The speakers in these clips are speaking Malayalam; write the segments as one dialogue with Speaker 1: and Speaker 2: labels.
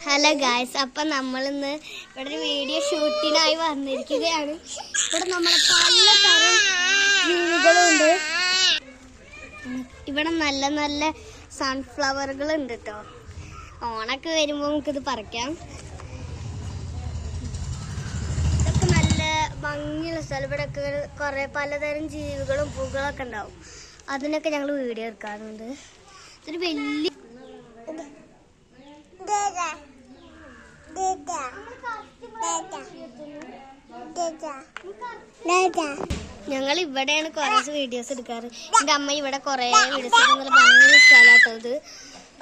Speaker 1: ഹലോ ഗായ്സ്, അപ്പം നമ്മളിന്ന് ഇവിടെ ഒരു വീഡിയോ ഷൂട്ടിനായി വന്നിരിക്കുകയാണ്. ഇവിടെ നമ്മളെ പലതരം ജീവികളുണ്ട്. ഇവിടെ നല്ല നല്ല സൺഫ്ലവറുകൾ ഉണ്ട് കേട്ടോ. ഓണൊക്കെ വരുമ്പോൾ നമുക്കിത് പറിക്കാം. ഇതൊക്കെ നല്ല ഭംഗിയുള്ള സ്ഥലം. ഇവിടെയൊക്കെ കുറേ പലതരം ജീവികളും പൂക്കളൊക്കെ ഉണ്ടാവും. അതിനൊക്കെ ഞങ്ങൾ വീഡിയോ എടുക്കാറുണ്ട്. ഇതൊരു വലിയ ഞങ്ങൾ ഇവിടെയാണ് കുറച്ച് വീഡിയോസ് എടുക്കാറ്. എൻ്റെ അമ്മ ഇവിടെ കുറേ വീഡിയോസ് എടുക്കുന്ന ഭംഗിയുള്ള സ്ഥലമാട്ടോ ഇത്.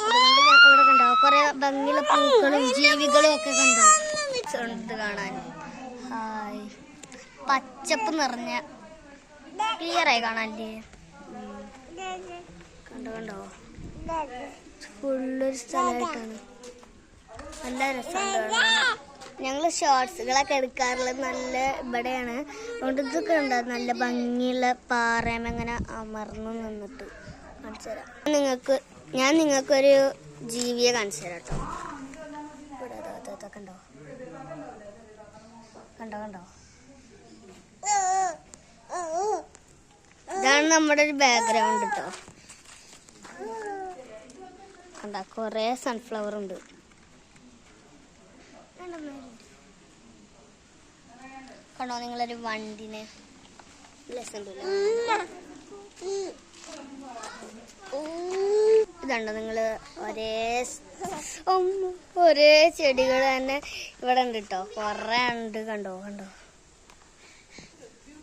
Speaker 1: അതുകൊണ്ട് ഇവിടെ കണ്ടാവും കുറേ ഭംഗിയുള്ള പൂക്കളും ജീവികളും ഒക്കെ കണ്ടാവും ഇത് കാണാൻ. ഹായ്, പച്ചപ്പ് നിറഞ്ഞ ക്ലിയറായി കാണാനില്ലേ? കണ്ടോ ഫുള്ളൊരു സ്ഥലമായിട്ടാണ്. നല്ല രസമുണ്ട്. ഞങ്ങൾ ഷോർട്സുകളൊക്കെ എടുക്കാറുള്ളത് നല്ല ഇവിടെയാണ്. അതുകൊണ്ട് ഇതൊക്കെ ഉണ്ടാകും നല്ല ഭംഗിയുള്ള പാറയമ ഇങ്ങനെ അമർന്നു നിന്നിട്ട് കാണിച്ചു തരാം. ഞാൻ നിങ്ങൾക്കൊരു ജീവിയെ കാണിച്ചു തരാം കേട്ടോ. ഇവിടെ കണ്ടോ കണ്ടോ കണ്ടോ ഇതാണ് നമ്മുടെ ഒരു ബാക്ക്ഗ്രൗണ്ട് കേട്ടോ. കണ്ടോ കുറേ സൺഫ്ലവർ ഉണ്ട്. കണ്ടോ നിങ്ങളൊരു വണ്ടിനെ ഇതുണ്ടോ നിങ്ങള് ഒരേ ചെടികൾ തന്നെ ഇവിടെ ഉണ്ട് കേട്ടോ. കുറേ ഉണ്ട്. കണ്ടോ കണ്ടോ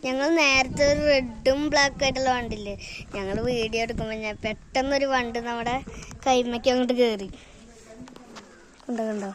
Speaker 1: ഞങ്ങൾ നേരത്തെ ഒരു റെഡും ബ്ലാക്കും ആയിട്ടുള്ള വണ്ടില്ലേ, ഞങ്ങൾ വീഡിയോ എടുക്കുമ്പോൾ ഞാൻ പെട്ടെന്നൊരു വണ്ട് നമ്മുടെ കൈമയ്ക്ക് അങ്ങോട്ട് കയറി. കണ്ടോ കണ്ടോ